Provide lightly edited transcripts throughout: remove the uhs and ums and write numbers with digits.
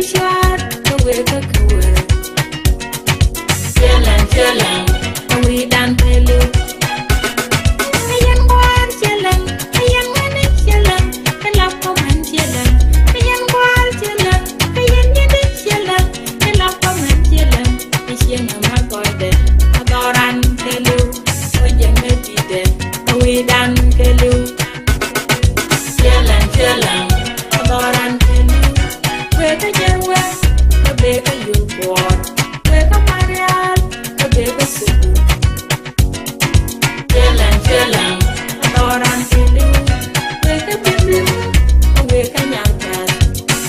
shot, the way the cool. Chillin', and we done pillow. I am one chillin', I am one chillin', and love for man chillin'. I am one chillin', I am one chillin', and love for man chillin'. I am my garden, I got on pillow. Oh, you may be there, and we done pillow. Chillin', I got on pillow. Where the young way, the baby you bought. Where the Marial, the baby soup. Chillin', I got on pillow. Where the baby, the way the young cat.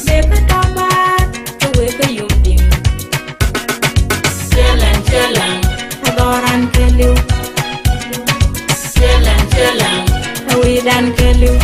Baby Tobat, the way the young thing. Chillin', I got on pillow. Chillin', we done pillow.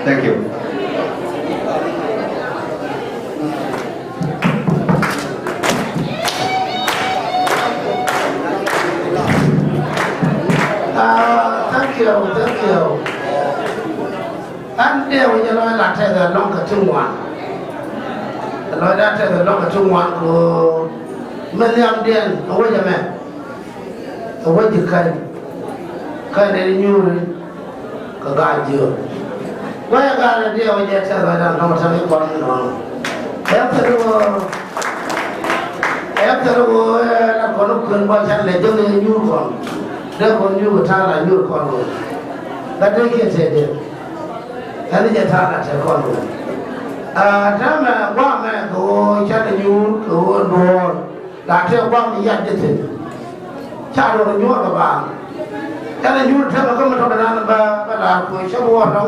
Thank you. Thank you. And there we nói là thay the long cả trung hoàn. Nói đã thay the long cả trung hoàn của million điên, ở đây mẹ. Ở đây thì cái này nhiều rồi, cái gai nhiều. Vậy cái này điều gì thay the long nó thay cái con nó. Em thấy là con nó cần bao nhiêu là giống như nhiều con. Nếu con nhiều người ta là nhiều con rồi. Cái đấy kia sẽ được. Cái này ta là sẽ con rồi.ถ้าแม่ว่าแม่กูฉันอายุกูโดนหลังเที่ยวว่ามีญาติสิชาโดนยุ่งกับบ้านฉันอายุเท่าก็มาทำงานบ้านบ้านกูชั่วโมงเรา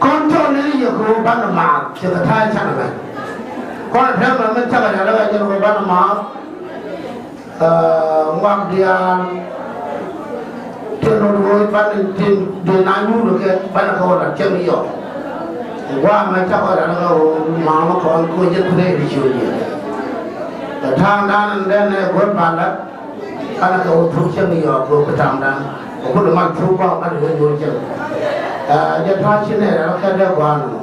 คนเท่านี้อยู่กูบ้านมาเชื่อท้ายฉันเลยคนเท่านั้นไม่ใช่อะไรเลยจะกูบ้านมาวังเดียนTenor boy pan tin de nanu lo ke pan ko la chem yo wa ma cha ko da ko ma ma ko ko je ko ne di chu ni ta thang dan den ne ko pan la ana ko thu chem yo ko ko thang dan ko ko ma thu ba ma de yo chem je tha chin ne la ka de kwa no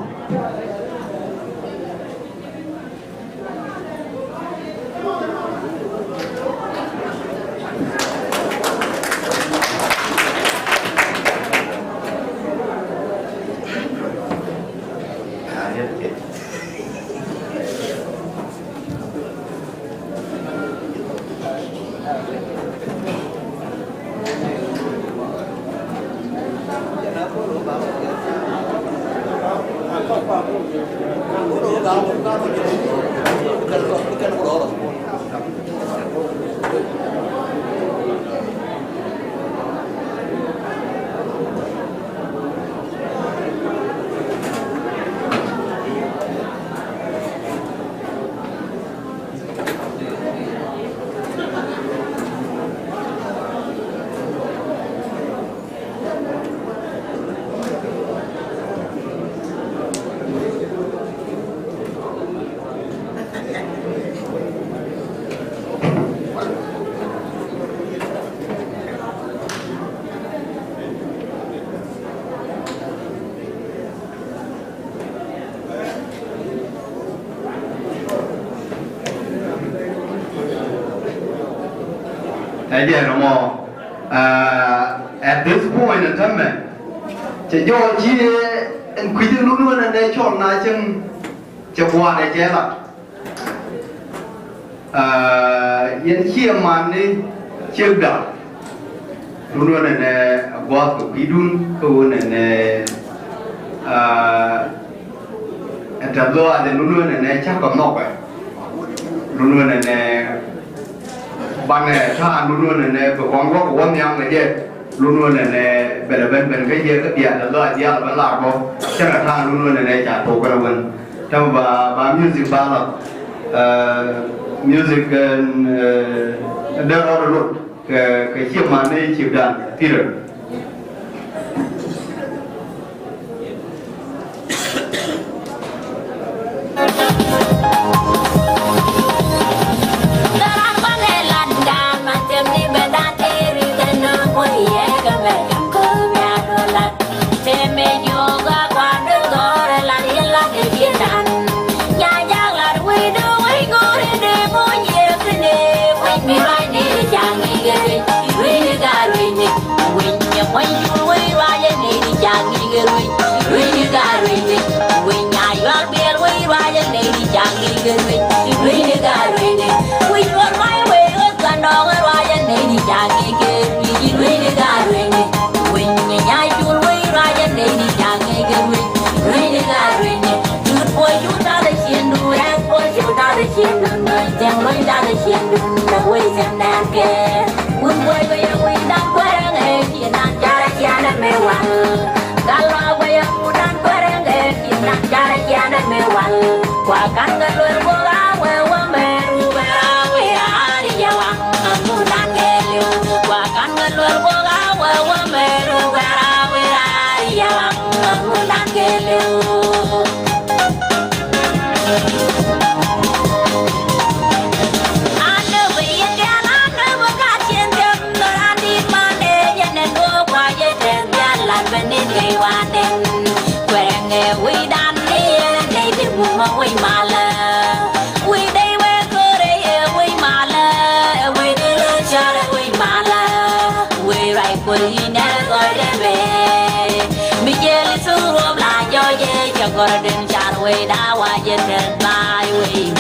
Again, at this point in time, chỉ do chỉ quý tư luôn luôn là để chọn lại chân cho qua để chế là yên chia màn đi chưa đỡ luôn luôn là qua của quý đun câu này trầm lo thì luôn luôn là chắc còn nọc vậy luôn luôn là ban này cha luôn luôn là của con có của con nhau này kia luôn luôn là bên cái gì cái tiền là lo gì là vẫn làm không chắc là cha luôn luôn là trả thù cái mình trong và music ba là music đỡ rồi luôn cái chiếc màn này chịu đàn thì được Gordon Charway, Dawa, Jet, Byway,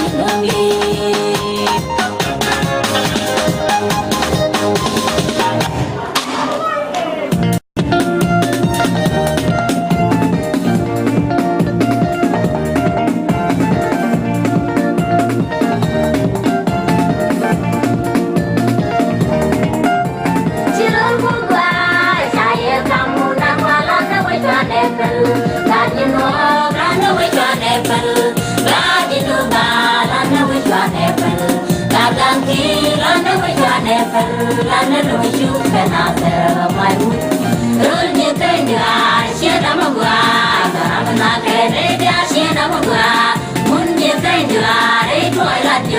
Hãy subscribe cho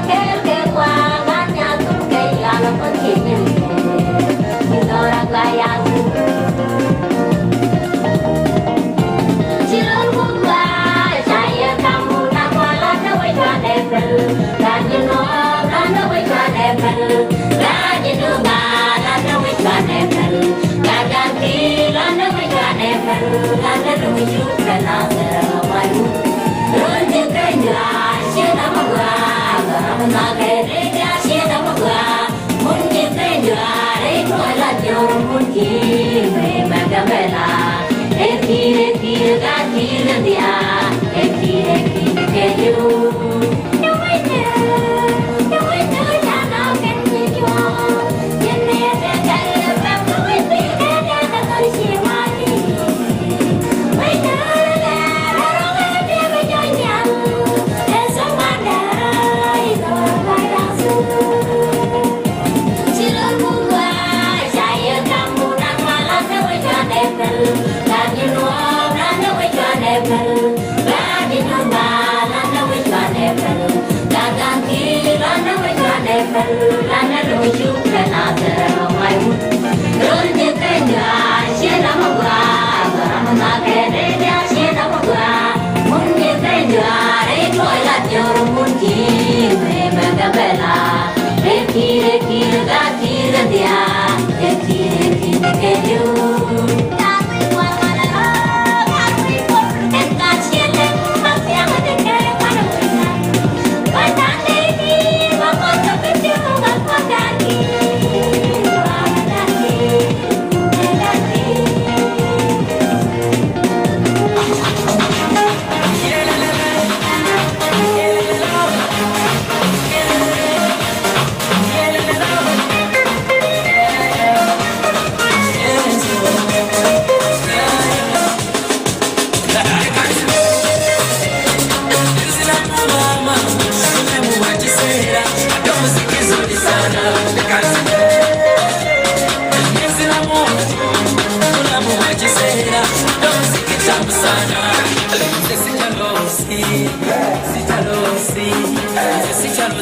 kênh Ghiền Mì Gõ để không bỏ lỡ những video hấp dẫn.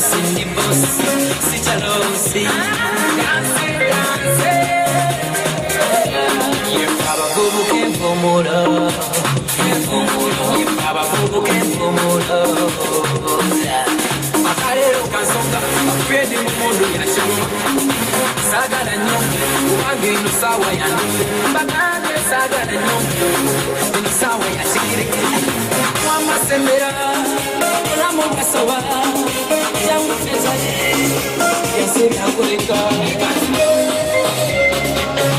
Cindy Boss, Sitalosi, Dance, Dance. Yeah, Baba Bubu came for more love. Yeah, Baba Bubu came for more love. Makarero kansonga, apedi mumundu yashimu. Sagala nyonge, uwange inusawa ya nungu. Bagane sagala nyonge, inusawa ya shiriki. Wama sembera, olamu kasawa. Yangu pesa ye, yasiri hakurika.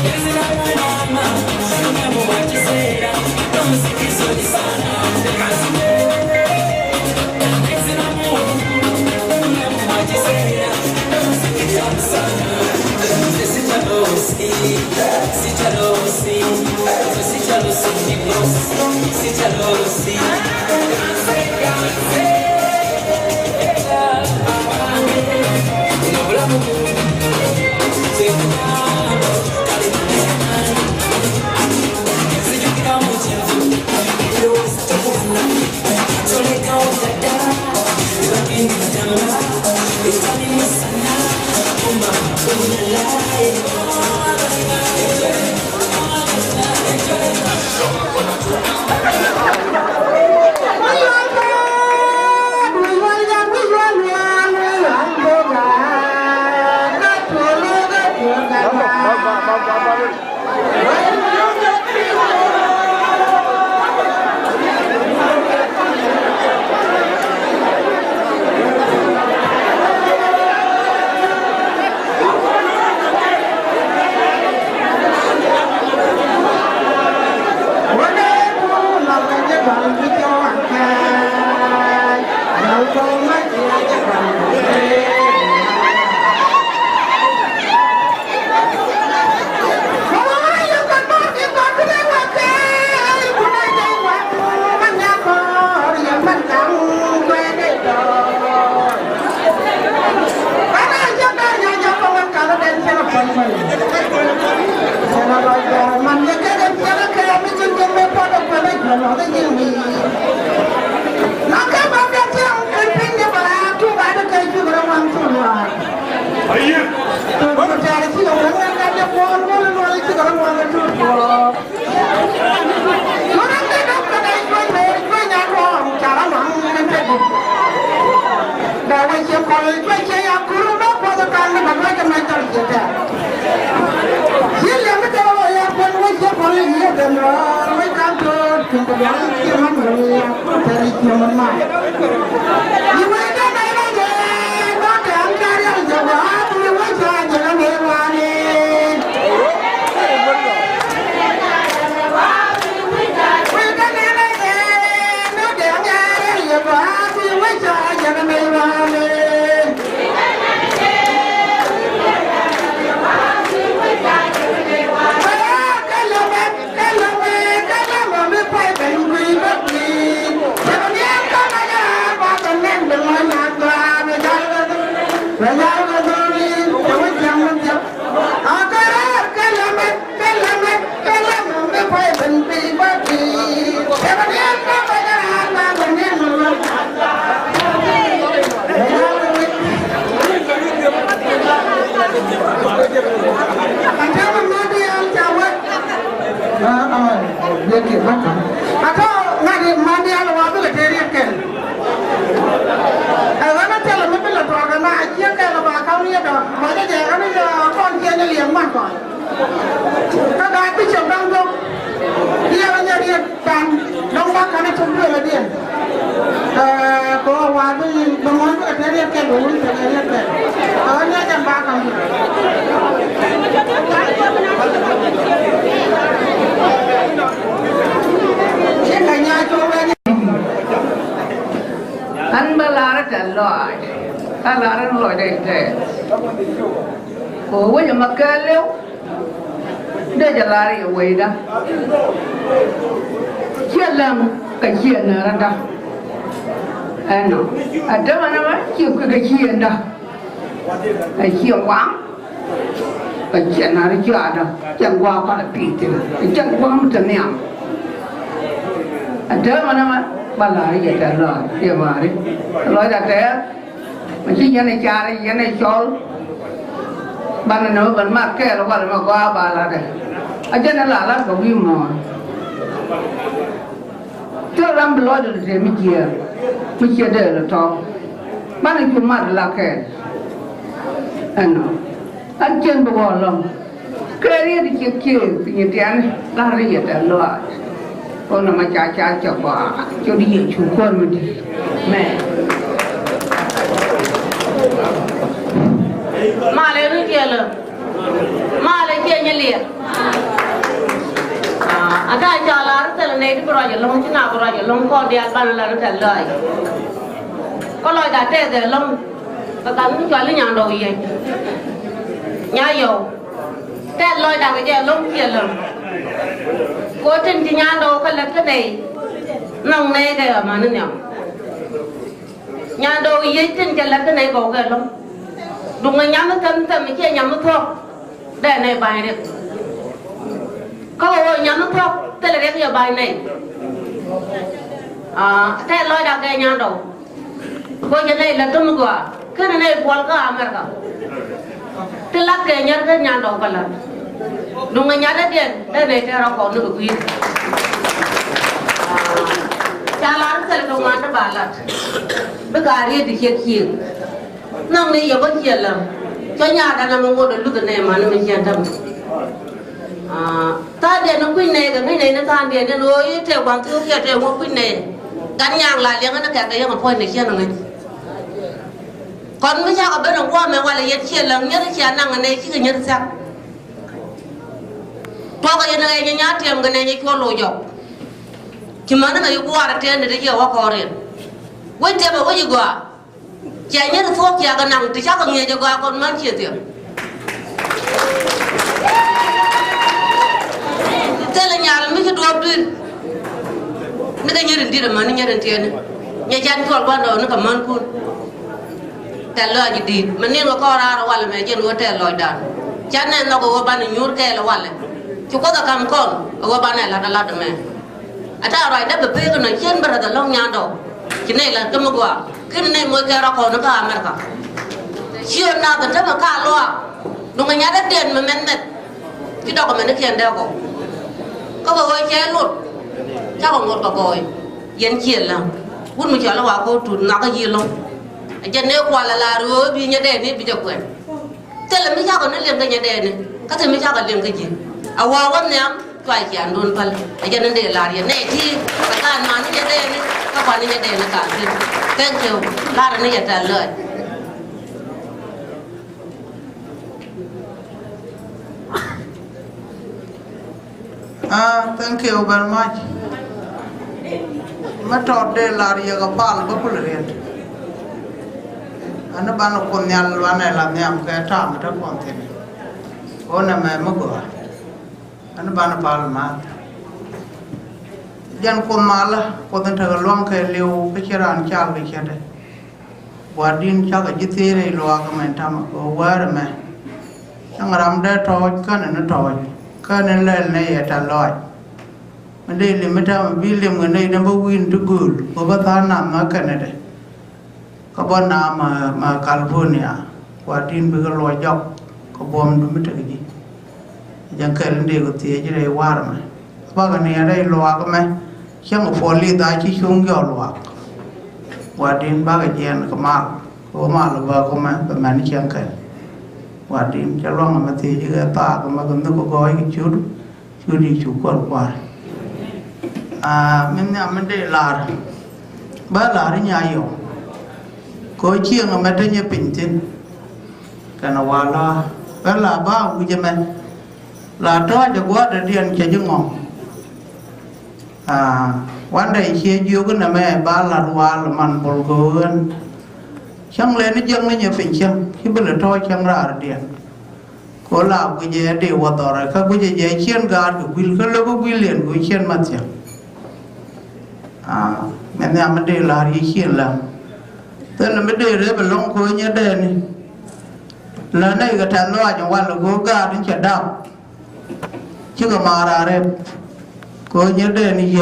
Yasira mama, unamu wachisera. Muziki zoli sana, yasira mama, unamu wachisera. Muziki zoli sana. Sitalosi, Sitalosi, Sitalosi, Sitalosi, anh ba la nó chạy loại, ta la nó loại đẹp đẹp, của cái mà kêu liu, đây là la đi quay đó, chia làm cái chuyện này đó, anh nói, anh đó mà nó chịu cái chuyện đó, cái chuyện quá, cái chuyện này chưa đó, chẳng qua có là bị thế, chẳng qua một trận nào, anh đó mà nó ba la đi chạy loại, thì mà đi, loại là thế. mà chỉ nhà này cha này nhà này chó bạn nó vẫn mặc cái là bạn mà qua bà là đấy ở trên đó là có view mà chưa làm lo được thì mới chia để là to bạn này cũng mặc là cái anh trên bộ lòng cái này thì kia thì như thế này là gì đó lo con mà cha cho bà cho đi chủ con mình đi mẹ mà lấy nó kia là mà lấy kia như liền à cái cha là nó là này cái rồi lông chứ nào rồi lông con đi ăn ban là nó thành lời có lời đã thế rồi lông và tao cũng cho lấy nhà đồ gì nhà dầu thế lời đã cái gì lông kia là cố trình thì nhà đồ cái là cái này nông này cái mà nó nhở nhà đồ gì trình cái là cái này có cái lông đúng là nhắm nó thâm mấy kia nhắm nó thuốc để này bài được có nhắm nó thuốc thế là cái bài này thế lôi đã cái nhà đâu có cái này là tụi mình cái này buồn cả America thế là cái nhà đâu cả là đúng là nhà đó tiền để này theo nó còn được quý cha lá nó sẽ là công an nó bảo là bây giờ đi thì chết nông này giờ vẫn chết lắm cho nhà đã nằm ngồi được lúc này mà nó mình chết thầm ta để nó quên này cái này nó tan để nó nói theo quảng thiếu kia theo một quên này gắn nhang lại liền nó kẹt cái mà phơi này chết rồi còn bây giờ ở bên đồng qua mẹ gọi là chết lắm nhớ chết năng này chứ nhớ sao to cái này nhá thêm cái này cho lôi dọc chỉ mà nó cái qua là trên để cho qua rồi quên thêm một cái gì qua chạy nhớ thuốc chạy cái năng thì chắc là nghe cho qua con mang chuyện tiền thế là nhà là mấy cái đồ đi nó cái nhớ đến đi mà nó nhớ đến tiền nhà chân con quan đó nó cảm ơn conแต่เลยดีมันนี่เราก็ราเราวันละแม่เจนว่าแต่ลอยดันฉันเนี่ยเราก็ว่าบ้านยูร์แก่ละวันเลยชุกก็ตะคำก่อนว่าบ้านไหนละตลาดแม่อาจารย์อะไรได้แบบเพื่อนหน่อยเช่นบริษัทล่องยานดอกที่นี่ละก็มากว่าขึ้นในมวยแกเราคนนึกว่าอเมริกาเชื่อหน้าแต่ถ้ามาฆ่าล้อลงเงี้ยได้เดือนมันเม็ดที่ดอกก็มันนึกเขียนเดียวก็บอกว่าแค่หลุดเจ้าของหมดก็โกยยันเขียนแล้ววุ่นมาเขียนแล้วว่ากูถุนนักก็ยืนลงจะเนื้อกว่าละรู้พี่เนี่ยเด่นนี่พี่จะเกิดแต่เราไม่ชอบกันนั่นเลี้ยงกันเนี่ยเด่นนี่ก็ถึงไม่ชอบกันเลี้ยงกันจริงเอาว่าวันนี้ตัวไอ้เขียนโดนพันจะนั่นเด่นลาเรียนในที่การมานี่เนี่ยเด่นนี่ก็วันนี้เนี่ยเด่นนะการที่แก้งเขียวลาดนี่จะแต่เลย thank you very much. Method de la ria ga pal ba pul riet. Ana ban ko nyal wane la nyam ke tam ta kon tin. Ona me ma go. Ana ban pal ma. Jan ko mala ko tan ta lom ke liu ke chiran chal ke chade. Wadin cha ga jitere lo ga men tam ko war me. Sang ram de to kan na to. Kan le ne ya ta loy. Mình đây là mấy thằng vi liêm người này nó bao win to good có bao tháng năm mà cái này đấy có bao năm mà California qua tin bây giờ lôi dọc có bom đúng mấy cái gì chẳng kể lên đây có tiền chứ đây qua rồi mà bao cái này đây lôi cái mấy chẳng có phổ lý ta chỉ xuống gió lôi qua tin bao cái gì nó có mal là bao có mấy cái này chẳng kể qua tin cho long mà tiền chứ cái ta có mà còn nó có gói cái chút đi chủ quần qua mình để là ba là đi nhà yêu có chiêng mà mình để pin tin cái nào qua lo ba là ba của chị mình là đó cho quá để điền cho chúng ngonวันใดเชียร์ยูกันนะแม่บ้านละวันละมันบอลเกินช่างเล่นนี่ยังไม่เนี่ยเป็นช่างที่เป็นเลยทอยช่างราเดียนก็ลาบก็จะเดี๋ยวว่าต่ออะไรเขาก็จะเชียร์การก็วิลก็แล้วก็วิลเลียนก็เชียร์มาเสียmình làm mình để là gì khiển làm tức là mình để đấy phải lông khối nhớ đèn này là này cái thằng loa chẳng qua là cố gà đến chợ đào chứ cả mà ra đây có nhớ đèn này gì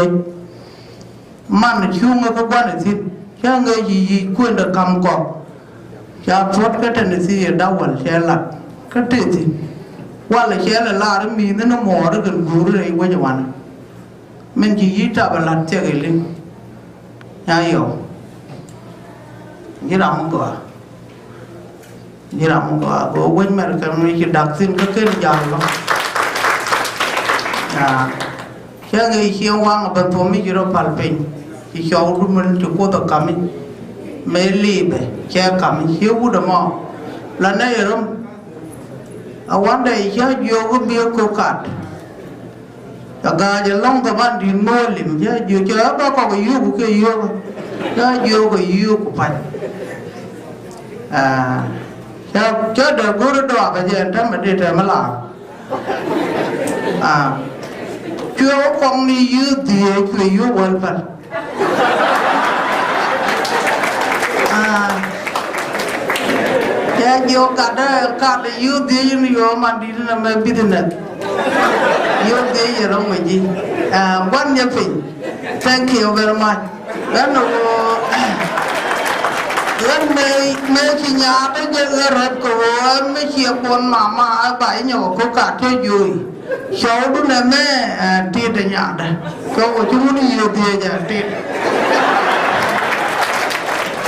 mà nó chung cái quan để thịt chứ người gì quên được cầm cọp cha phốt cái tên gì đau quần xe lật cái tên gì qua là xe là la đó mi nó mò đó gần guru đấy qua cho anh mình chỉ ý trả vào lật xe cái linh nhà hiểu như làm không có bố quên mà cái mình chỉ đặt xin cái dài lắm à cái người siêu quang ở bên phố mình chỉ có phải pin chỉ cho lúc mình chụp cô tập cắm mấy lì bể che cắm siêu bút đầm mò lần này rồi ở quán đây chứ vô cái bia cô cát cả giờ long tập ăn đi mua lim chứ vừa chơi bao có cái yêu của cái yêu đó vô cái yêu của phải à chứ đời cô đó đọa bây giờ anh mà đi trời mà làm à chưa con đi yêu thì cái yêu quên phải à ya yo kada yêu thì yo mà đi là mà biết được yêu thì giờ không mình gì à quan nhập phình thank you very much đó nó lần này mấy chị nhà tới giờ rất có mấy chị con mama bảy nhỏ có cả chơi vui sau đó là mấy tiệt ở nhà đây có chúng nó yêu thì giờ tiệt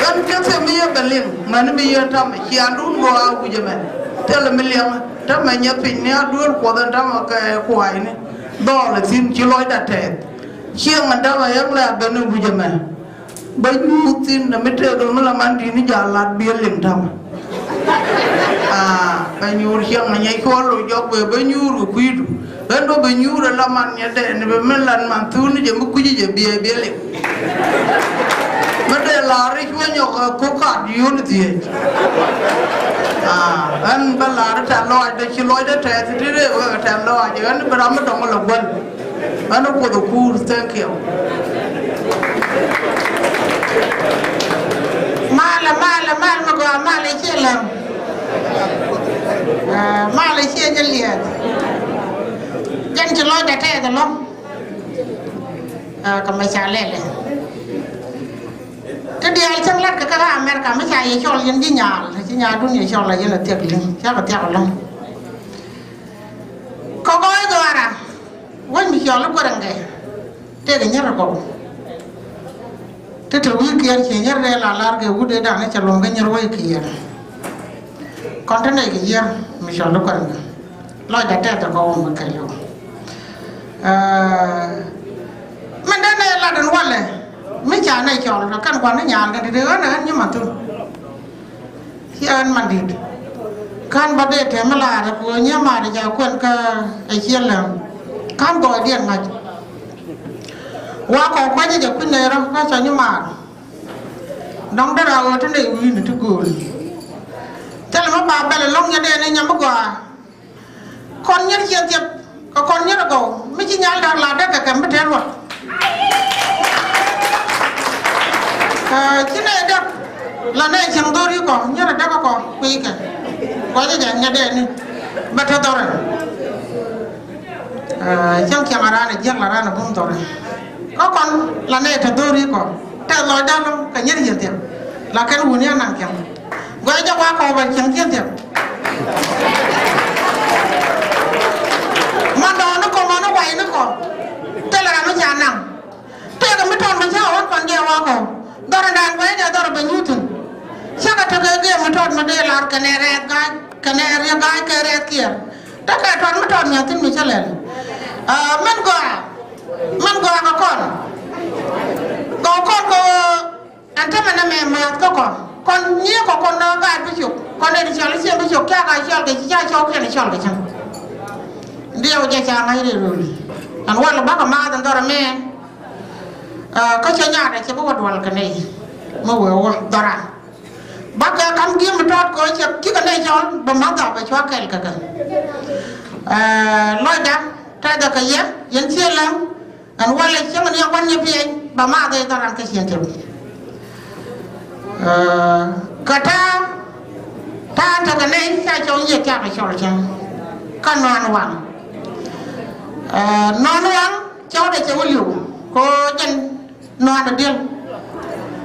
kan kese miya beling man miya tam ci andun go awu jeme tel million tam nya pin ne adur ko dan tam ka ko ay ne do la sin ci loy da te chiang man da yang la benu bu jeme ba ñu tin na mete do la man di ni jalat bi lim tam à ba ñu chiang ma ñay ko lo jog be ba ñu ru kuidu ben do ba ñu la man nya de ne be men lan man tu ni je mu ku je bi lim vấn đề là riêng với nhau có cả unity à anh bây giờ nó trả lời để chỉ nói để trả thì đấy là trả lời chứ anh bây giờ mới đồng lòng quân anh nó có được cool thank you mà có mà lấy chia làm mà lấy chia cho liền dân chỉ nói để trả được không còn mấy trả lên cái điều chẳng lẽ cái America mới chạy cho dân đi nhà đúng như cho là dân là tiệc liền chắc là tiệc lắm có gói rồi à quên mình cho lúc qua đằng này thế để nhớ là cậu thế từ kia chỉ nhớ đây là cái vụ đấy đang nó chả lòng cái nhớ quay kia còn thế này cái gì mình cho lúc qua đằng này lo đặt tay cho cậu mà cái luôn mình đây này là đừng quan này mấy cha này chọn là căn quan nó nhà cái đứa nữa nhưng mà tôi khi anh mà đi căn bắt để thế mà là của nhà mà để cho quân cái ai chia là căn gọi điện mà qua còn quay cho quân này đâu có cho nhưng mà đóng đó đâu thế này uy nữa tôi cười thế là mấy bà là lông nhà đen này nhắm qua con nhớ chia tiệp có con nhớ là cậu mấy chị nhà đang làm đó cả mấy thế luôn cái này được là này chẳng tôi đi còn nhớ là đã có quy cả quá chứ nhà đèn này bắt đầu rồi trong kia mà ra này giấc là ra là bung rồi có con là này thật tôi đi còn theo lối đau lắm cái nhất hiện tiền là cái hồn nha nặng kìa quay cho qua cầu bằng chẳng thiên tiền mà đó nó còn mà nó quay nó còn thế là nó già nặng thế là mới tròn mình sao còn nhiều qua cầu đó là đàn với nhà đó là bao nhiêu thằng chắc là thằng kia mà tròn mà đây là cái này cái rét kia tất cả tròn mà tròn nhà tin mình sẽ lên mình gọi có con có anh thấy mình mẹ mà có con nhớ có con nó gai với chụp con này thì cho nó xem với chụp cha gai cho cái cha cho cái này cho cái chăng điều cha ngay rồi anh quan là bác ở ma thằng đó là mẹ có chơi nhà này sẽ có vật vật cái này mà vừa đó là bác ra cắm kiếm mà trot coi chứ cái này cho bầm máu tao phải cho cái nói đám trai đó cái gì dân chia lắm anh quan lại chứ mình yêu quan nhập viện bà ma đây tao làm cái gì chứ cả ta cái này sai cho gì cha phải cho là chăng con non hoàng cho để cho liều có chân non là điên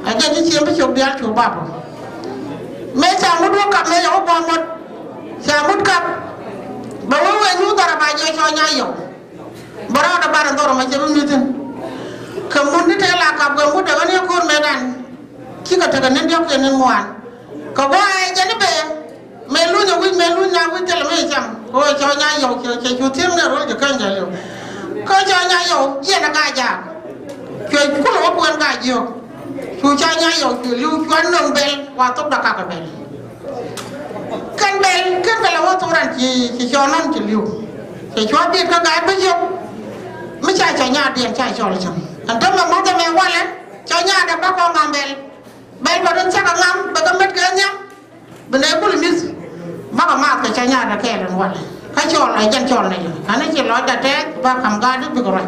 ở đây chỉ chiếm cái chỗ điên chỗ bạc me cha mut wo kap me yo bo mot cha mut kap ba wo we nu dara ba je cho nya yo bara da bara ndoro ma je mi tin ka mun ni te la kap ga mu da ne ko me dan ki ka ta ne ndok ne mo an ka ba ai je ne be me lu nya wi te la me cham ko cho nya yo ke chu tim ne ro je kan ja yo ko cho nya yo ye na ga ja ke ku lo ko ga yo chu cho nya yo ke lu chuan nong bel wa tok da ka bel kan bel wa to ran ki cho non ki lu ke cho bi ka ga be yo me cha cho nya điện cha cho la cham an to ma ta me wa le cho nya da ba ko ngam bel ba don cha ka ngam ba ka met ka nya ba ne ku mis ba ka ma ka cha nya da ke len wa ka cho la jan cho la yo ana chi lo da te ba kam ga du bi ko ra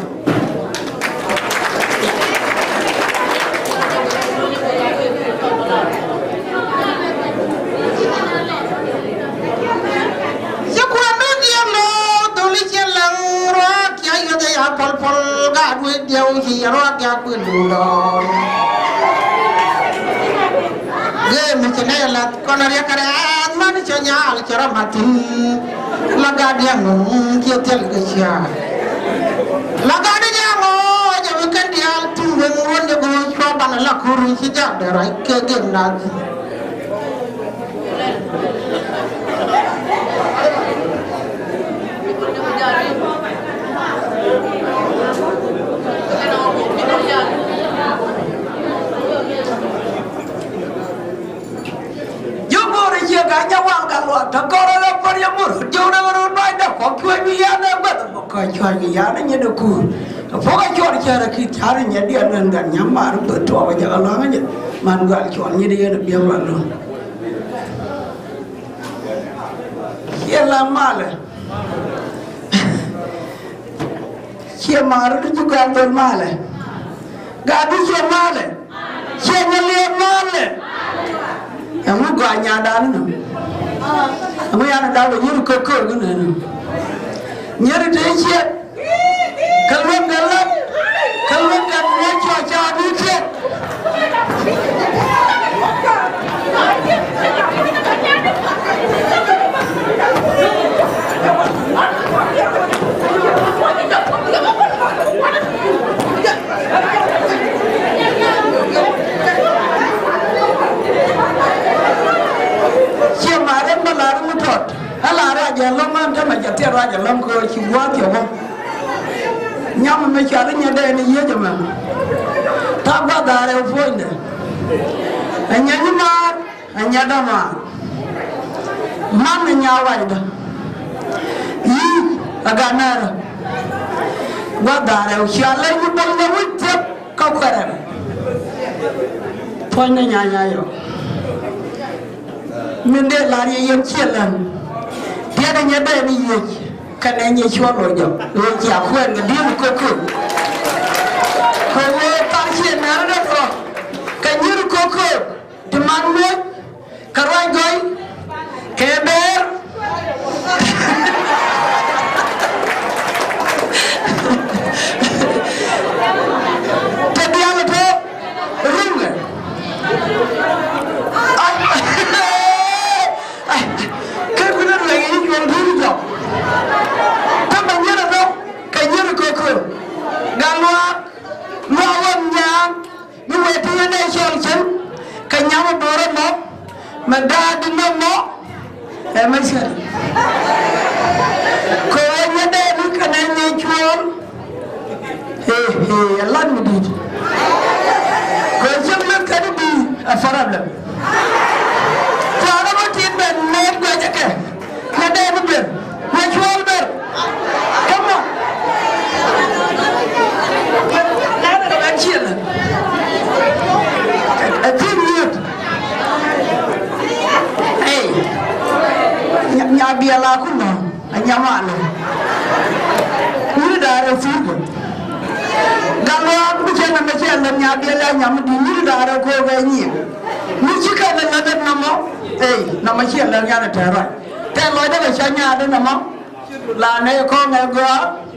pol ga đuôi điều gì rồi cái quyền đủ đó ghê mình cho nên là con này cái này mà cho nhà là cho ra mặt là ga đi ngủ kia theo cái gì là ga đi ngủ giờ mình cần đi ăn tung hương luôn để coi cho bạn là khuru chỉ chắc để rồi cái nào cả nhau ăn cả loạt thằng con nó phải nhớ một điều nào nó nói đã có chuyện gì á nó bắt một cái chuyện gì á nó như được cù phố cái chuyện kia là khi tháo đi nhận điện lên gần nhắm mà nó bật trọ bây giờ nó nói mà nó gọi chuyện như đi được biếng lần luôn kia làm màเลยkia mà nó juga tuh màเลยgak bisa màเลยkia ngeliat màเลยkamu gak nyadar nih, kamu yang ada nyuri koko gini nih, nyuri dehsyat, kalau gelap cuaca dikit, raja lamam ta majati raja lam ko ci wati ho nyam me ci ala nyade ni yeje ma ta ba dare fonde anya ni ma anya da ma man nya wayda yi aga nara ba dare o ci ala ni bal na wutte ka kwara fonde nya yo min de lari yem ci lan dia da nyada ni ye kana nye chwa lo jo lo ja khwen ga dia ko ko wo ta chi na ra ko ka nyir ko ko de man me karwa goy ke ber te dia lo to runga Mendadi nomo, masih. Kau nyada ni kena nyecual, Allah mudid. Kau cakap kau di afaram lah. Cara macam mana nak baca ke? Nyada ni ber, nyecual ber. Kamu, ada macam mana? Atimut. Nya biala ku no anya malo ni dare fugo galo ku chena me chena nya biala nya mudi ni dare ko ga ni chika na na namo na ma chena nya na tara te lo da cha nya da namo la ne ko me go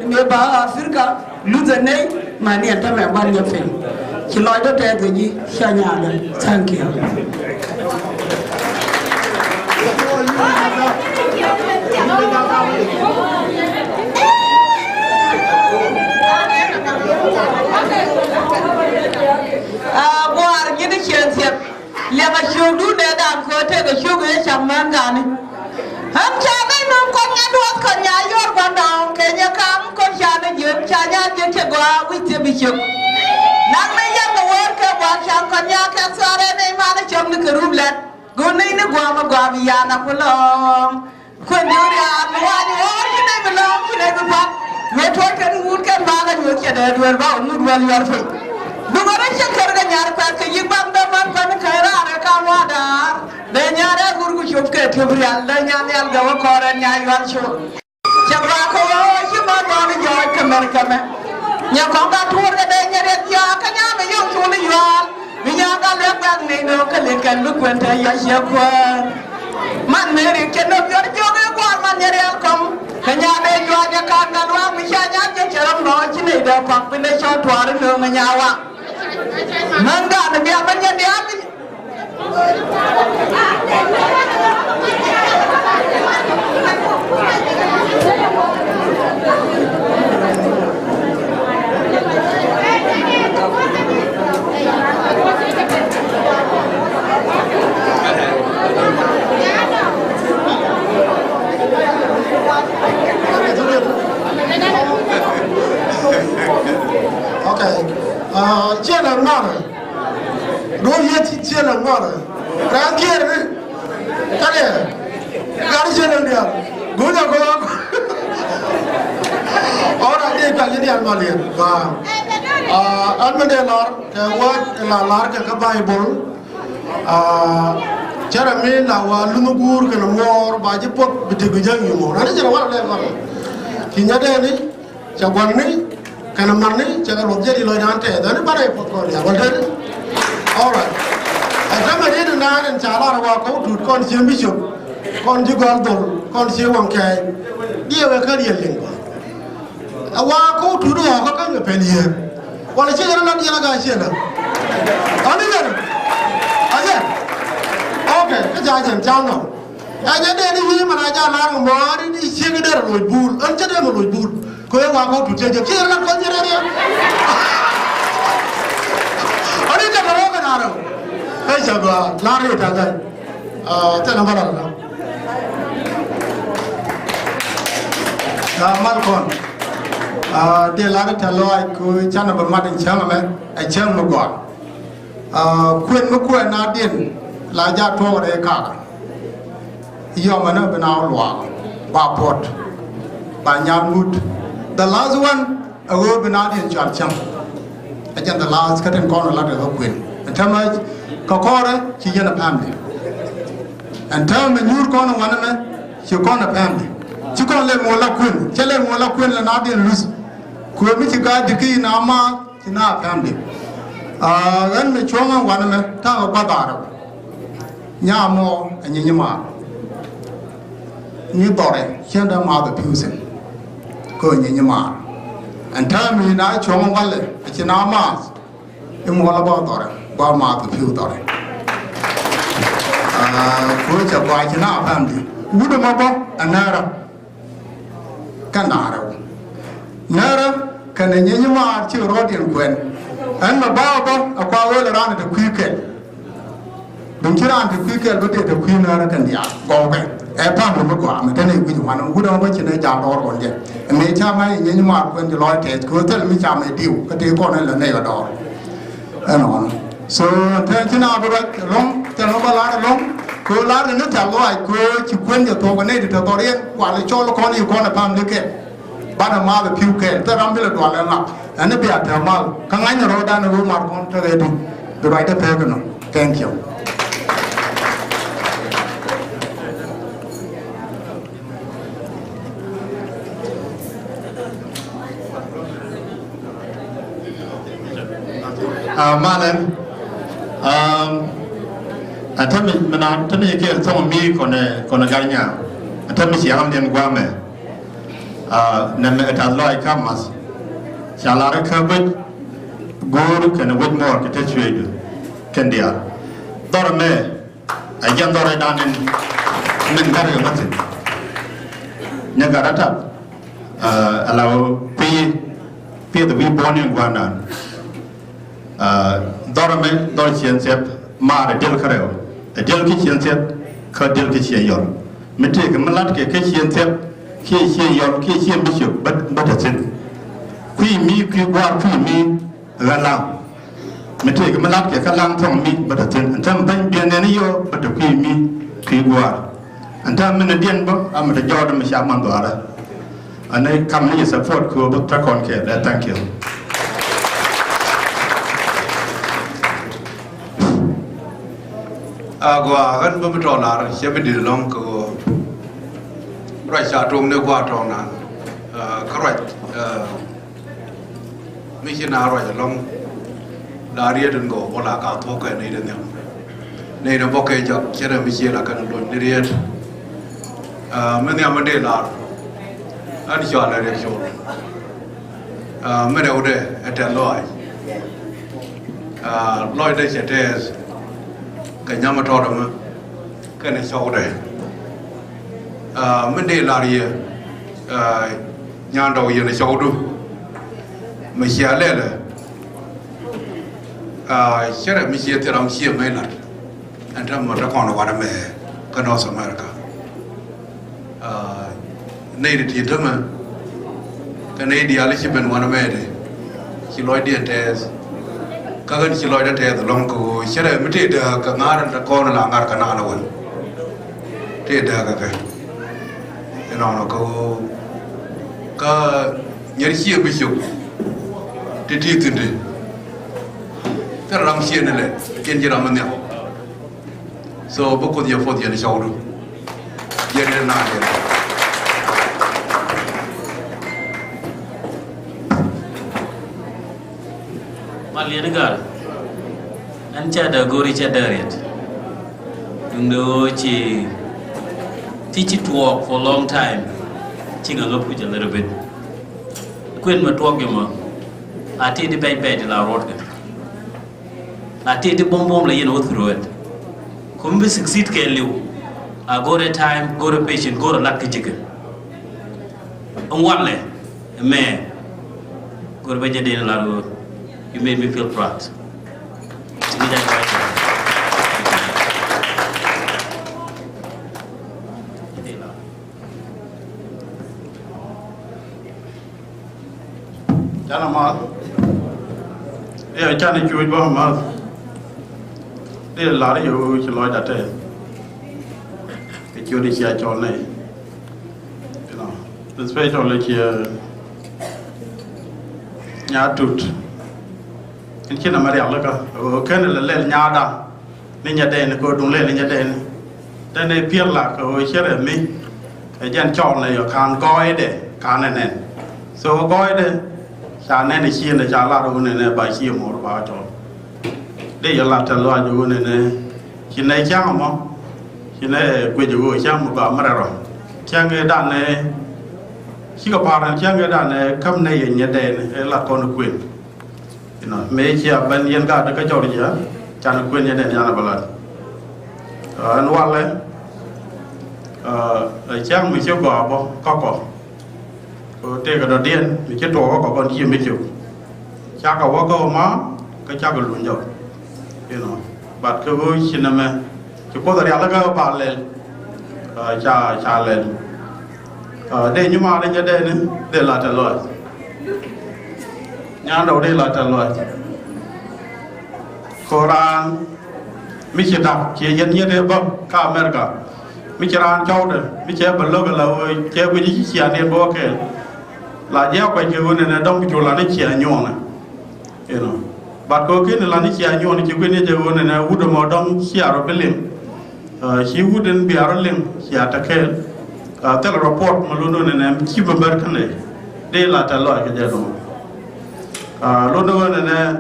me ba afrika luzane mani ata me ban ya fe ki lo da te ga ji cha nya da thank you War như cái chuyện thiệt là mà chiều đu để đàn khởi thế cái chiều cái chẳng mang cả này ham cha đây nó con nhà đuôi con nhà vô quan đồng cái nhà khám con cha nó dưỡng cha nhà dưỡng cha qua quý tiền bị chụp nắng này dân mà quên cái quan cha con nhà cái sao đây này mà nó chồng nó cứ rụp lên con này nó qua vì nhà nó cũng lòng khuyên điều ra nó qua như ôi cái này mình lòng cái này mình phát về thôi cái nguồn cái mà cái người kia để đuổi vào nguồn vào nhiều rồi đúng rồi chắc chắn cái nhà phải cái gì bằng đó mà phải khai ra cái cam hoa đó để nhà đó guru chụp cái chụp riêng để nhà này ăn gạo có rồi nhà ăn chụp chắc là không chứ mà đó nó giỏi cái nhà con ta thua cái đây nhà đấy nhà cái nhà mình dùng chụp nó giỏi vì nhà ta lép bang này nó cái liên quan lúc quen thấy nhà xe qua man này thì cái nó giỏi cái quan man nhà đấy không cái nhà đây giỏi cái con ta đó mình cha nhà cái chợ nó chỉ này được hoặc bên đây cho thua đến đường nhà wa Nangga nabi abangnya dia Okay. Chia là ngon rồi. Đối với chia là ngon rồi. Ra kia đấy. Cái này. Cái chia là được. Gối là có. Ở đây đi cả những ăn liền và ăn bên đây là cái word là cái Bible. Cara mình là lunugur cái ngor ba chỉ pot bị cái gì nhiều mà. Nó chỉ là what đây mà. Thì nhớ đây đi. Cho quan đi. Cái năm nay chắc là lột dây đi lôi đàn trẻ đó nó bắt đầu phật rồi vậy đấy, alright, trong cái đấy là nên trả lời là câu tụt con siêu bishop, con chú con tổ, con siêu hoàng kẻ, đi về cái gì liền qua, qua câu tụt đó có cái người phải liền, qua là chỉ là nó đi là cái gì đó, anh đi rồi, anh ok, cái giá tiền trang nào, anh nhớ đây đi mà anh ra làm mà đi xem cái đấy là lôi bùn, anh chắc là một lôi bùn. Cô ấy qua câu chuyện chơi là con gì đấy ở đây chắc là cái nào đâu hay giờ qua lá đi thằng này thế nào đó mất con để lá cái thằng lôi cô chăn ở bên mặt anh chém mà anh chém một gọn khuyên na điên là gia thua ở đây cả yêu mà nó bên nào loa ba pot ba nhang mút. The last one, I will be not in charge. Again, the last cut and corner letter of Queen. And tell me, Kokora, she is a family. And tell me, you corner one man, she corner family. She can't let Mola Queen. Tell her Mola Queen and not in lose. Could me to guide the key in Ama, in our family. Then the Choma one man, Tao Badara. Yamo and Yama. New body, she and her mother Pusin. Cô nhỉ mà anh ta mình nói cho mong vale chỉ nào mà em mua là bao tỏi bao mà từ phiếu tỏi cô chỉ qua chỉ nào phải đi bút mà bao anh nara cái nara cái này nhỉ mà chỉ rồi tiền quen anh mà bao qua rồi là ra được quý kẹt đúng chứ ra được quý kẹt có thể được quý nara cái gì có cái em phang một quả mà cái này quý chủ hoàn cũng đâu có chuyện này chào đó còn gì mấy cha mấy nhớ mà quên cho lôi tết cứ thế là mấy cha mấy điều cái thứ con này là này ở đó anh nói so thế chứ nào bây long cho nó bao lá long cứ lá thì nó chả lôi cứ chỉ quên được thôi cái này thì thôi đi quả là cho nó con nhiều con là phang được cái ban đầu mà là phiêu cái ta làm việc là đoàn là ngọc anh ấy bị ạt thầm mà các anh nó rồi đang nó mà con cho cái đúng được vậy đó phải cái nó thank you. Malam,ถ้ามันนานถ้าไม่เกี่ยวกับมีคนในการงานถ้าไม่เสียคำเดียนกว่าไหมนั่นแหละถ้าลอยข้ามมาชาลาร์เคบิดกูรู้กันวิดมอร์ก็จะช่วยดูกันเดียวตอนนี้ไอ้ยันตอนนั้น mình có được mất gì nhưng cả đó là pi từ vi born in quan đàn đó là mình đó chiến xếp mà để điều khởi để điều cái chiến xếp khởi điều cái chiến yếu mình thấy cái mình lát cái chiến xếp khi chiến yếu khi chiến bị chụp bất thật sự khi mi khi qua khi mi gần lòng mình thấy cái mình lát cái lăng thông mi bất thật sự anh ta bên biển này yo bất thật khi mi khi qua anh ta mình điên bốc mình đã cho mình xem mang đồ đó anh ấy cầm lấy support của bất tất con kia để thank you qua gần bữa trò là sẽ bị điều long của rồi xả trung nơi qua trò nào các rồi mấy khi nào rồi long đã đi đến cổ hoặc là cả thuốc cái này đến nhau này nó bốc cái chọc sẽ là mấy khi là cần luôn đi đến mấy nhà mình để là anh chọn lại để chọn mấy đầu đây anh lôi đây sẽ thế cái nhà mà trò đó mà cái này sau đây mình đi là gì nhà đầu giờ này sau đó mình sẽ lên là sẽ là mình sẽ thì làm gì mấy lần anh ta mà nó còn là quá đam mê cái đó sao mà cả này thì thế mà cái này đi alih bên quá đam mê đấy chỉ lôi điện thế các anh chỉ lôi điện thế thì lòng cô sẽ là mình thấy được cái ngã nó còn là ngã cái nào luôn thấy được cái nó có nhớ gì bây giờ thì thế này cái làm gì này là cái gì làm này so bố cô dia phốt dia sau đó dia đi nào dia Malianagar, anh cha đã gori cha đã riết, nhưng đó chỉ teach it to work for a long time, chỉ ngang ngấp a little bit, quên mà talk gì mà, ati đi bay bay đi la road cái, ati đi bom là yên ốt through it, không biết succeed cái liu, go the time, go the patient, go the luck cái chicken, ông quan lệ, mẹ, go the bay đi la road. You made me feel proud. Chana mal, chana chui bah mal, lari yo chloi date, chui di chia chol này, this way chol le chia nhà tụt. Anh chị nằm ở đây là cái này là lên nhà đó, lên nhà đèn cô đúng lên nhà đèn, đây này biết là cô sẽ là mình, cái dân chọn này ở khán coi để khán này, so coi để, sáng nay này chiên để trả lại rồi này bài chiên một bài cho, đây là trả lại rồi này, khi này chẳng mà, khi này quay rồi chẳng một cái mà rồi, chẳng cái đàn này, khi có bạn chẳng cái đàn này cầm này nhà đèn là con quyền. Mấy chị bên yên cả cái chỗ gì á, chẳng quên như thế này là bao anh quan lên, chắc mình chưa có thế cái đầu tiên mình chưa có con gì mình chịu, chắc có má, cái chắc có luôn rồi, bạn cứ vui xin em, chỉ có thời gian là cái bạn lên, cha lên, đây nhưng mà đây như đây nữa, đây là trả lời. Nhà đầu đây là trả lời Koran mình chỉ đọc chỉ dân như thế bông cả America mình chỉ ran châu đấy mình chỉ bật lốc là chỉ với những chia nên bao cái là gieo cái chữ này đông cái chỗ là nó chia nhon này, bạn có cái này là nó chia nhon cái chữ này chữ này là udah mau đông chia rồi bên lim, chỉ udah biar lim chia ta cái, tel report mà luôn này chỉ bấm cái này đây là trả lời cái gì đó. Lúc đó này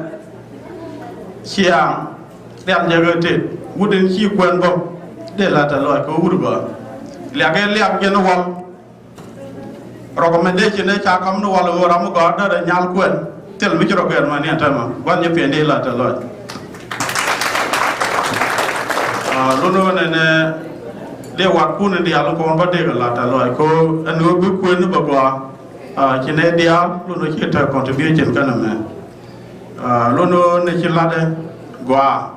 chiang đem nhà cái tết wooden chi quen bông để là trả lời có wooden bờ liak cái nó wal recommendation này cha cầm nó wal ở ramu có đó là nhal quen tel mới cho cái mà này mà quan như phiền đây là trả lời. Lúc đó này le wat kun dia lo kon ba de la ta lo ko an wo bu ku no ba kwa ci ne dia lo no ci ta contribution kana me lo no ne ci la de gwa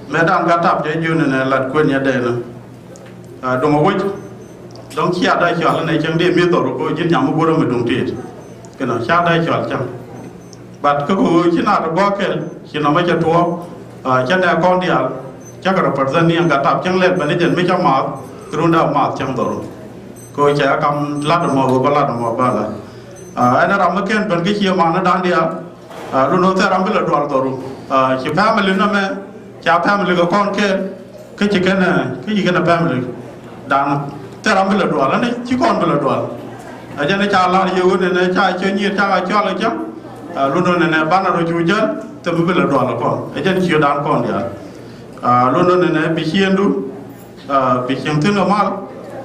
madam ga tap je ju ne la ku nya de na do mo woj donc ci ada ci ala ne ci de mi to ko jin nyam go ro me dum tit kana cha da ci al cham bat ko ci na do bokel ci no ma ca to cha da kon dia chắc là phần dân niên cả tập chẳng lên và nên mới trong máu rồi đâu máu trong đó cô trẻ cầm lát được màu và lát được màu ba là anh làm mấy cái phần cái chiều mà nó đang đi rồi nó sẽ làm cái lợn đòn đó rồi chỉ phá mà lên nó mẹ chả phá mà lên con cái chỉ cái gì cái là phá mà lên đang sẽ làm cái lợn đòn đó này chỉ còn cái lợn đòn cho nên cha là nhiều cái này cha chơi nhiệt cha cho là chứ luôn rồi này ban đầu chú chân thì mới cái lợn đòn là con cho nên chiều đang con đi luôn này bị khiên đu bị khiên thứ normal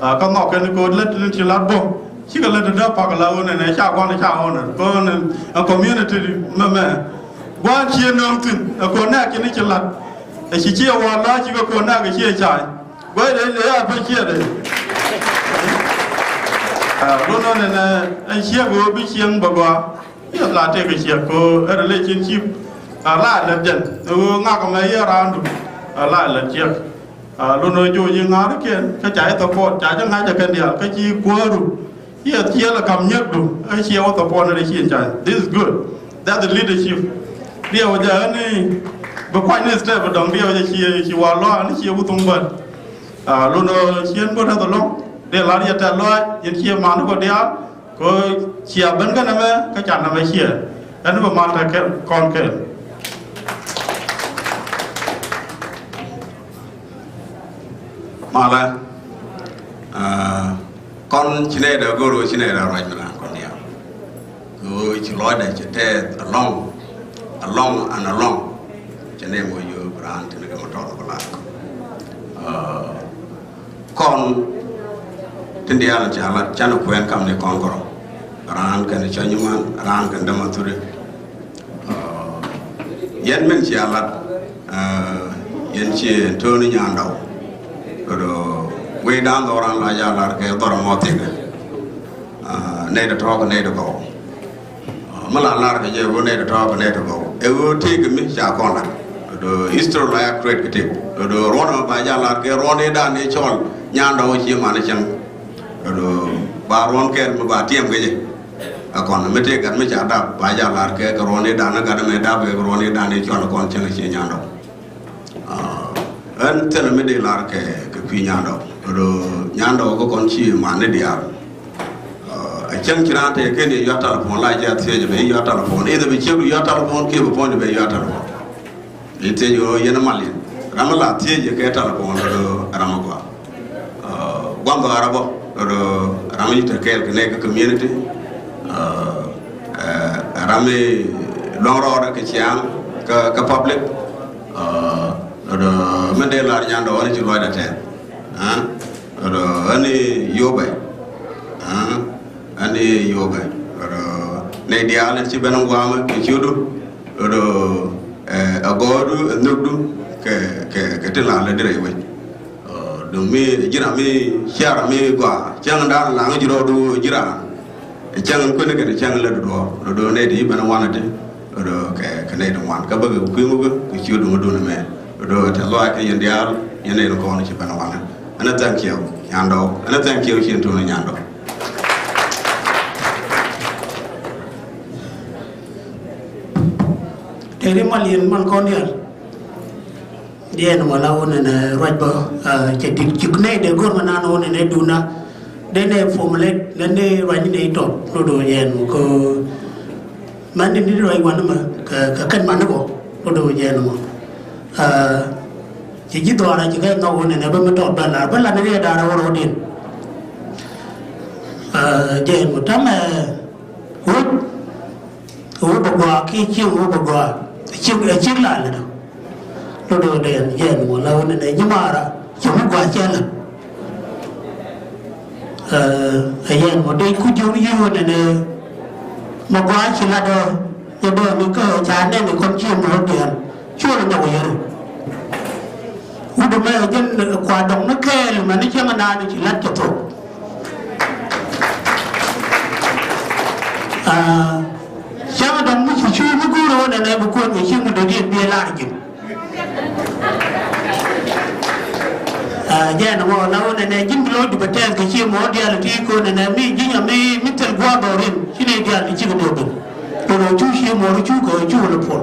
có ngọc cái cô lên chỉ lát bông chỉ cần lên đó phải là luôn này cha con này con community mà mẹ quan khiên nông tin con này cái này chỉ lát chỉ chia hoa lá chỉ có con này cái chia trái với đấy là phải chia đấy luôn này anh chia cô bị khiên bao qua biết là thế cái chia cô ở đây trên chip lại là dần ngã cái mấy ra lại là chiếc luôn nói chú như ngã đó kia cái trái tàu phòn trái chẳng hay cho cái điều cái chi quá đủ chia là cầm nhất đủ cái chia tàu phòn này chia trái this is good that's the leadership điều giờ này bậc quan này sẽ vận động điều giờ chia hòa lo nó chia vô tung bật luôn nói chia có theo tổ để làm gì tại lo giờ chia mà nó có điều có chia bên cái này cái chả nằm chia cái nó mà ta cái con cái mà là con chỉ này đã guru chỉ này đã rồi mà con nhiều guru chỉ nói đây chỉ thế along and along cho nên mọi người brand thì nó có trò là con tin dia là chả là chả nó quen cầm này con có brand cái này cho nhưng mà brand cái đó mà thôi yên mình chỉ là yên chỉ thôi nó nhàn đầu rồi quay đan đó rằng là giờ là cái đó là một tiếng này là trò cái này là cầu mà là cái gì cái này là trò cái này là cầu em thì cái mình chả còn là rồi history là create cái tiếp rồi rồi nó bây giờ là cái rồi này đan này chọn nhàn đầu chỉ mà nó chẳng rồi bà rồi cái mà bà tiêm cái gì còn mấy cái mình chả đáp bây giờ là cái rồi này đan nó cái này đáp cái rồi này đan này chọn còn chẳng chỉ nhàn đầu anh thế là mấy điều là cái quy nhàn đầu rồi nhàn đầu có con chi mà nó đi chẳng chỉ là cái này do tao phone lại cho thế vậy do tao phone either bị chịu do tao phone kia bị phone bị do tao phone thì thế rồi yên mà liền làm là thế vậy cái tao phone rồi làm quoi quan đó là bao rồi làm như thế cái này cái community làm long road cái chiang cái public rồi mình đây là nhàn đầu này chỉ nói là thế rồi anh ấy vô vậy anh ấy vô vậy rồi này dia lên chỉ bên ông qua mà cái chiếu đu rồi agodu nukdu cái tên là lên đây vậy đường mi chỉ là mi xia mi qua chẳng đã là cái gì đó đu chỉ là chẳng có cái chẳng lên đó rồi này thì bên ông quan này rồi cái này đồng quan cái bậc quý một cái chiếu đu này rồi thế loại cái gì đó như này nó còn chỉ bên ông quan anh thank you nhàn đầu anh thank you xin thưa nhàn đầu thế thì mà liền man con dia no lawo na right ba che dik chuk ne de gor ma nano ne duna de ne formulate ne right ne to do yen ko man ni right wan ma ka kan man ko do yen mo chỉ to là chỉ cái ngầu này ba ma to ba la ne da ra ro din yen mo tam hút bọc qua khi chiêu hút bọc qua chiêu lại là đâu nó đồ đèn dền một lâu này nhưng mà đó chúng qua chơi là dền một đây cứ chú yêu này nè mà quá chỉ là đâu giờ bữa mình cơ chán nên mình con chiêu một đèn chưa là đâu vậy hút bọc me jen kwa dong na kel ma ni chama na ni lat to to chama dong mu chu mu guro na na bu ko ni chim do di bi la ri ja na mo na wona ne jim lo di batel ke chi mo di ala ti ko na mi jinya mi mitel gwa borin chine di ala chi ko do to no chu chi mo chu ko chu lo po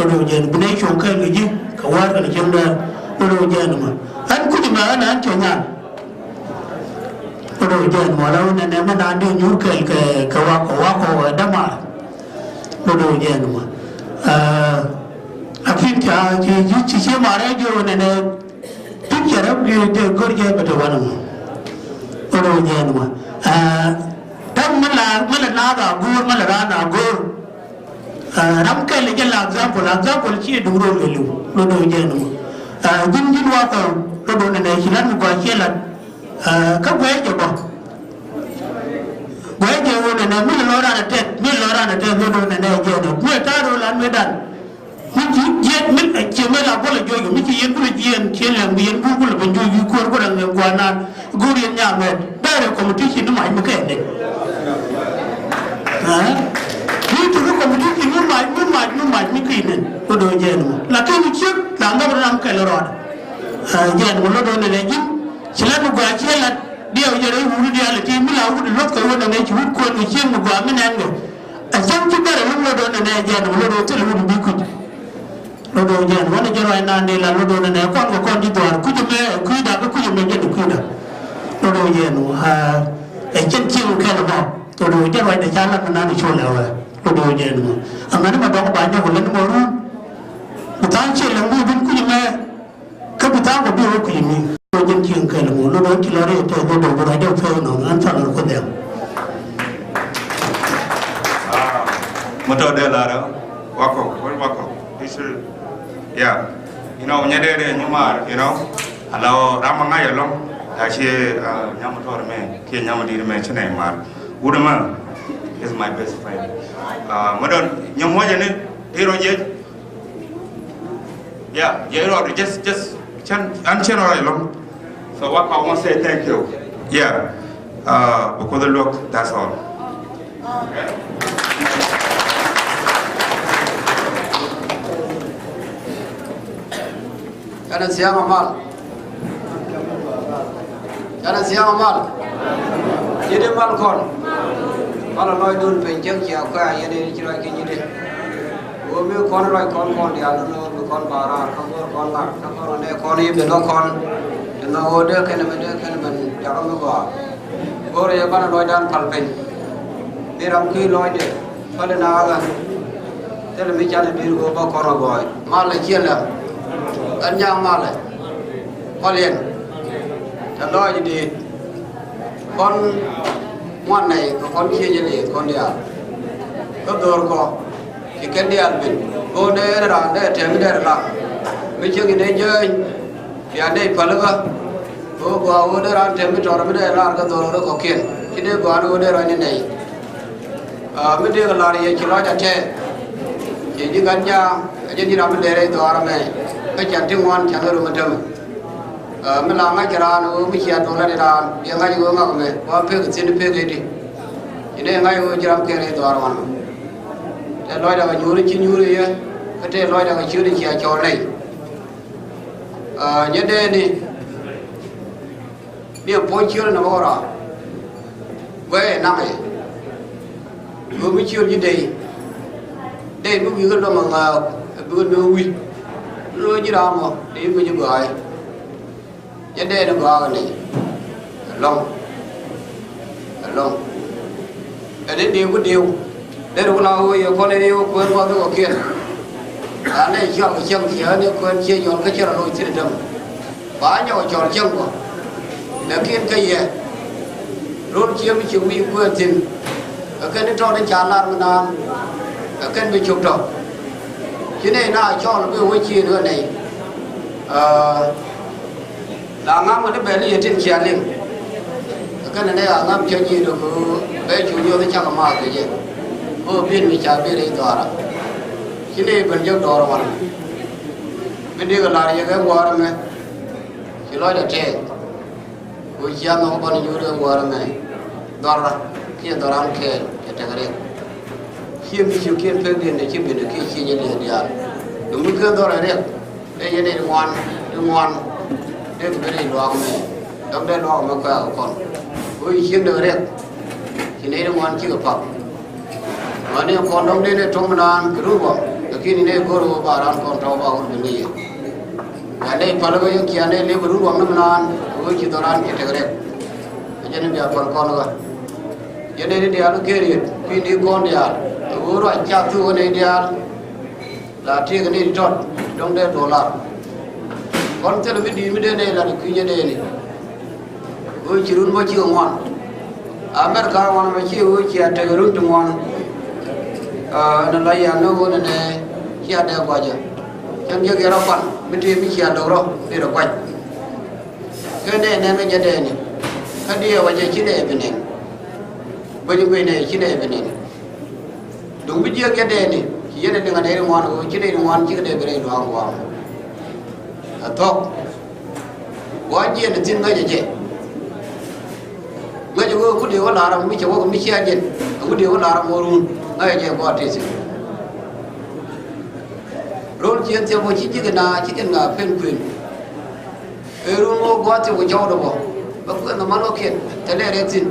no je bu ne chon kai le ji ka war ka jim da no je na ma an ku di ma na an chon na no je na mo la wona ne ma na di nyu kai ka wa ko da ma no je na ma akin ta ji ma re jo ne Jarab dia gorja pada wanam, orang jangan mah. Tam malah nada gur malah rana gur. Ramkai lagi lah example cie dulu lelu, orang jangan mah. Jin wakau, orang nene hilan gua hilan. Kau gua aja bah. Gua aja orang nene mil orang ada orang nene jangan. Mil taruh lan medan. Miki jet mil cemela bola joyo miki yen bulu yen chelem yen bulu ben joyo ko ngam gwana guri nyame dare competition mai mekene ni to competition mai mikinen ko do jenu lakini chek la ngam ram kala rod jenu lo do ne jim chilanu gwa chela dia jere wuru dia le ti mila wuru lot ko wona ne ci ko ni chemu gwa minango asam ci dare lo do ne jenu lo do tel wuru bi ko lodo jen wona jero na ne la lodo ne ko di doar ku jume ku da ku jume je ku da lodo jen ha e chen chi ko la ba lodo jero ne jala na ni chola wa lodo jen mo amana ma do ba nya ko len mo ru butan che la mu bin ku jume ka butan ko bi ku yimi ko jen chi ko la mo lodo ti la re te ko do ba da fe no an fa ko da moto de la ra wako yeah, you know, nyadere nyumar, you know, allow ramanga yalong, actually, nyamator me, ki nyamadi me chene mar. Udama is my best friend. Madon, nyamoja ne, hero jet. Yeah, hero just chan ancheno yalong. So what I want to say thank you. Yeah, because the look, that's all. Karena siang amal, jadi mal kon, kalau noi dun penjeng siapa kaya jadi cerai kini deh. Umi kon roi kon dia lalu kon barar, kon nak, kon ne kon ini beno kon, beno ode kene men jangan lupa. Gore ya mana noi dan palpen, biram ki noi deh, pada naga, terus bicara biru gua kon boy, mal ciela. Anh giang mà lại qua liền thật lo gì đi con ngoan này có con kia như này con đi có đồ có thì cái đi ăn mình cô đây là đây chém đây là mình chưa cái đây chơi thì anh đây phải là cô cô đây là chém cái trò đó đây là cái đồ nó có kiên cái đây cô anh đây là như này mình đi cái là gì chỉ lo chặt chẽ chỉ như cái nhà cái gì đó mình để đây đồ ara này cái chặt tiếng ngoan chẳng được mình trầm mình làm ngay cái ra nó mình chia đồ ra đi ra những ngay cái ngọc này qua phê cái xin phê cái đi thì đây ngay cái làm cái này đồ ara mà để nói là cái nhu đi chín nhu đi á cái đây nói là cái chữ đi chia cho này như đây đi bây giờ bốn chữ nó bao rồi về năm này vừa mới chữ như đây mới biết cái mà vừa nó uy rồi như đó mà đi mới như vậy như đây nó gọi này long ở đây điều cái điều đây lúc nào con này yêu quên qua cái kia anh này chọn cái chân thì nếu quên chia chọn cái chân là lôi trên đầm phá nhau chọn chân của để kiên cái gì luôn chia với chịu bị quên tiền ở cái này cho đến chán lan mà nam ở cái bị chụp đầu cái này là cho nó cái chia nữa này là ngắm cái bé này trên chén liền cái này là ngắm chơi gì được bé chủ yếu cái chắc là mà cái gì bên mình trả bên đây đó cái này bên trong đó rồi bên đây là cái quả này ki lo da te ko ya no ban yu de war me dora ki dora ke te gare ki mi ki pe de ne ki be de ki ki ne de ya dum ko dora re e ye de ngoan de be de lo me dom de lo me ko kon ko yi de re ki ne de ngoan ki ko pa ma ne ko dom de thong nan gru ba ki ni ne ko ro ba ran ko to ba ko ni ye ane palago yang kiane le buru wang nan ko ki doran ki tegre jene biar kon kon ga jene dia lu keri ki ni kon dia uro cha tu ne dia la ti ga ni tot dong de dollar kon te mi di mi de ne la ki je de ni o ki run mo ki ngon america wan ma ki o ki ate run tu ngon na la ya no go ne ki ade ba je ken je ga ra pan mi ti mi ki ado ro ni ro kwai ke ne ne me je de ni ka dia wa je ki de bi ne ba ji ne ki de bi ne dung bi je ke de ni ki ye ne nga ne mo an ko ki de mo an ki de bi re do an wa to wa je ne tin ga je ga je ko ku de wa la ra mi che ko mi chi a je ku de wa la ra mo run ga je ko ati si rol chien te mo chi ji na chi ken na pen queen e ru mo gwa te wo jaw do bo ba ku na ma lo ken te le re tin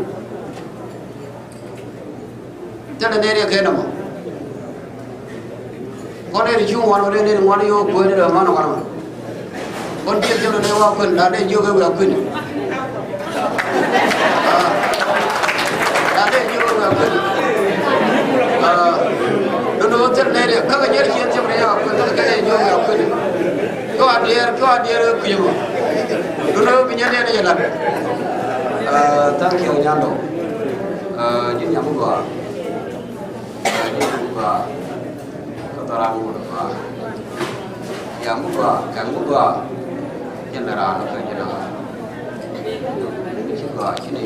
te le ne re ke na mo ko ne ri ju wa no le ne mo yo ko ne ma no wa no kon ti te ne wa ko na ne jo ga wa ku ni na ne jo ga ku ni no te ne re ka ga ne chien te re ya ko ka ne jo ga ku ni ko adier ku yo no bi ne ne la thank you nyando jin nyamu ba Katarang ba yang ba kan ba jenera no ka jenera ci ba ci ne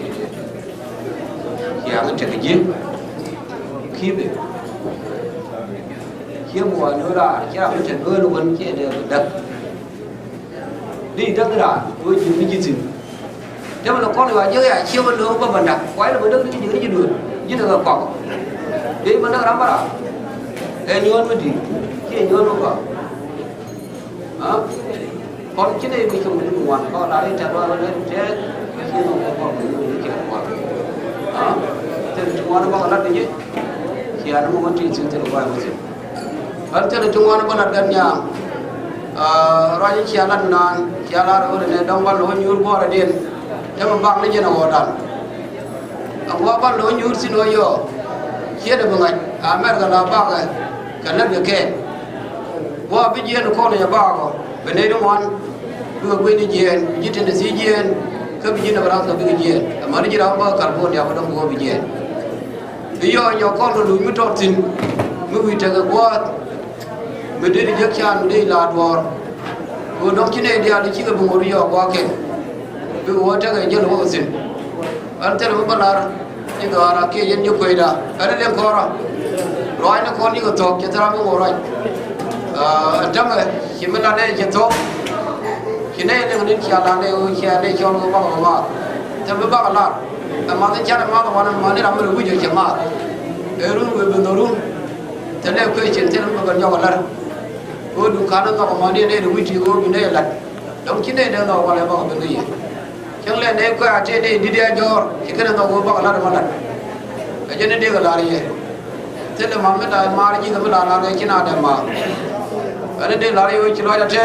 ya ga te ji kibe kibu wa no ra kira mu te do no gon ke de dak đi đất ra với chuyện cái gì thế mà con này chơi à chiêu bên đường bên đặc quái là bên đất cái gì đường như là cọc đi bên đất lắm bà em nhon mới đi kia nhon không có hả con cái này mình không được ngoan con lại trả qua bên đấy thế khi mà con mình kia ngoan hả thế chúng nó có lát gì khi anh muốn chơi chuyện thì nó gì ở thế là chúng nó có lát gần nhà raja kialan nan kialar ore ne dongwal lo nyur bo ra den dama bang ne jena wodan angwa ban lo nyur sino yo kiede bangai america la baga kana de ke bo bi jen ko ne bago bene do mon du ko ni jen jite ne si jen ka bi jena bara ka bi jen amari jira ba carbon ya bodon go bi jen bi yo yo ko lo mi totin mu wi ta go me de je kyan de la dor ko don kine dia de kiga bu mori yo ko ke bi wota ga je lo sin an tere mo banar ni do ara ke yen yo ko ida ara le ko ra roi na ko ni ko to ke tara mo roi dam himla ne je to kine ne ni kya la ne o kya ne jo ko ba ma ta ba ba la ma ne ja ma ma ma ne ra mo bu je ma eru we be noru tele ko chen chen mo ga yo la o du kana no ma ne ne wi ti go bi ne la donc ki ne de no wala ba ko be yi ken le ne ko ate ne di dia jor ki kana no go ba la ma la e je ne de ga la ri ye tele ma me ta ma ri ga la la ki na de ma ane de la ri o ki lo da te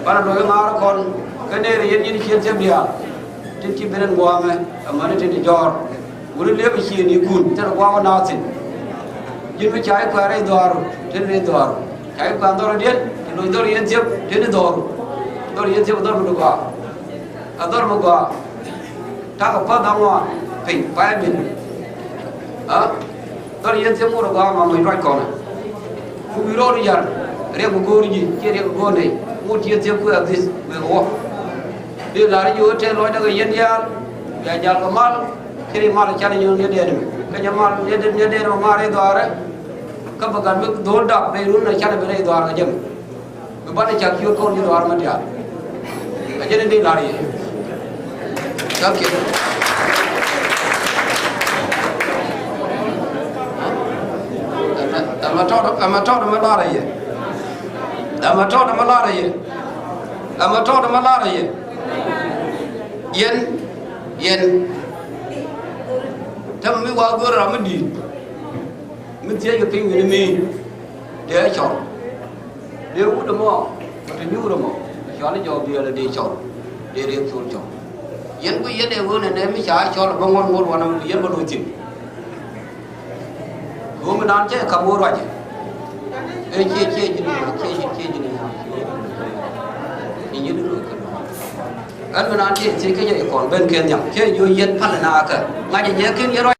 ba na do ma ra kon ke ne ri yen ni ki te bia tin ki benen go ame ma ne te di jor wuri le bi ki ni kun te go wa na tin yin mi chai ko re dor te re dor kai ko andor dia lo dor yen jeb te dor yen jeb dor mo ko ador mo ko ta ko pa da mo pe pa min a dor yen jeb mo ro ga ma mo rai ko na ku bi ro ri yar re mo go ri ke re go nei mo ti jeb ko abis me ho de la ri yo te lo da yen ya ya jal ko mal kiri mal chani nyon ye de ka nyamal ye de ma re dore ka bagan me dol da be run na chana be re dor ga jem be ba ne cha kyo ko ni dor ma dia jadi dia lari okey amator malari yen tam mi wa go ra mi mi tie ga pin ni mi de cho de u de mo de nyu de mo cho ni jo bi la de cho de re sul cho yen ko yen de wo ne mi cha cho la ngon ngon wa na yen ba do tin go mi nan che ka mo ra je e che ni ni ni do anh mình ăn thì cái gì còn bên kia nhỉ cái vô yên phát là nào cả ngay chỉ nhớ kia rồi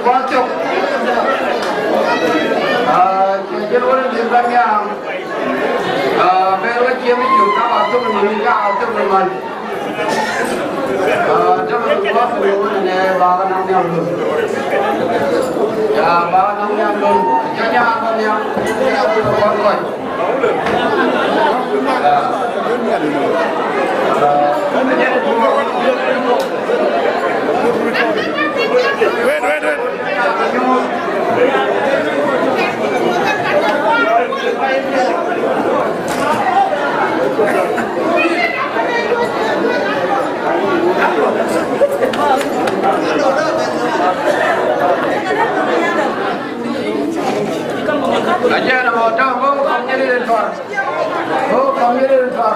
quá chục trên luôn đến gần nhà bây giờ chia với chủ các bạn chúc mình cao chúc mình chúc mình có phụ này ba cái năm nhau luôn ba năm nhau luôn cho nhà con nhau con rồi aja nama orang bu kami jadi rentor, bu kami jadi rentor.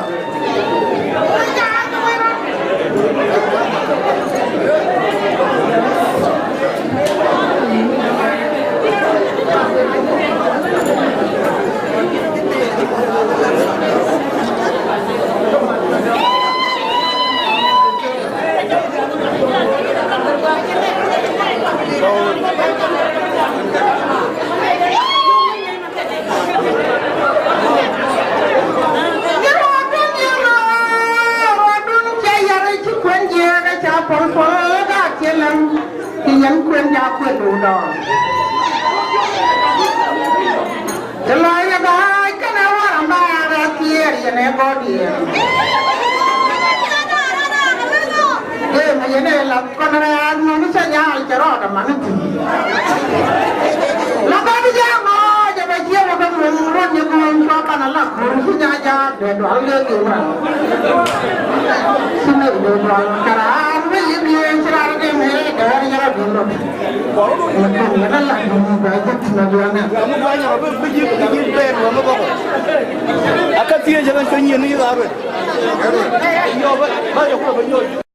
Yang kuen ya kuen đủ đỏ, cái loại này bài cái nào làm bài ra kia thì này có điểm, cái mà cái này là con này nó sẽ nhảy cho nó làm ăn gì, là cái gì mà giờ bây giờ cái người luôn như con cho con là không nhảy ra để đoán lên điều mà, xin lỗi để đoán cái nào với những điều sẽ ra cái này để ra điều đó. Macam mana lah banyak tujuannya. Kamu banyak apa begini plan kamu kau. Akan dia jangan kenyi ni apa. Yo banyak apa banyak.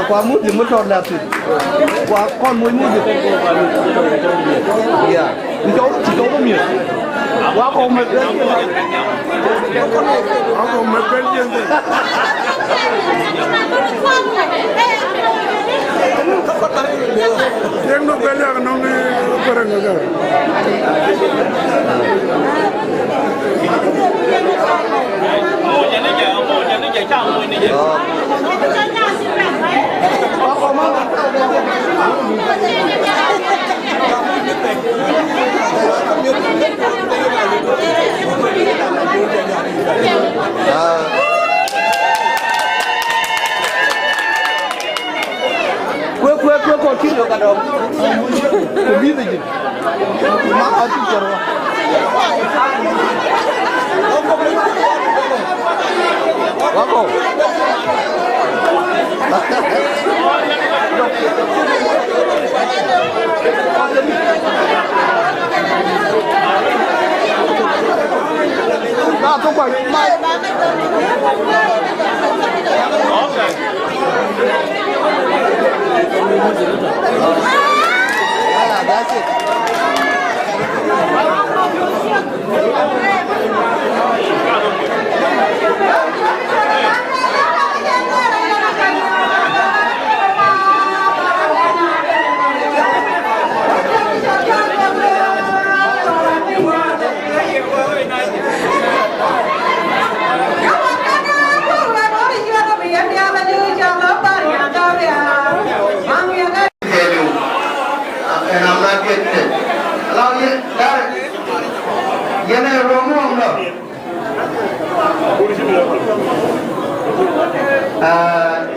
Qua mút thì mất tròn đẹp thì qua con muối mút thì con cô vào được dạ chỉ chỗ có miệng quá con mệt đấy con mệt bên trên rồi yang nó bên là nó đi perang rồi mua nhà nó giờ sao mua này giờ comida de uma parte de água. Vamos. Não, tô quase. That's it.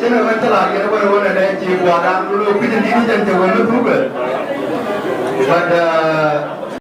Cina mentala kita boleh ada jiwa dan dulu kita diri dan jawa lu juga. Pada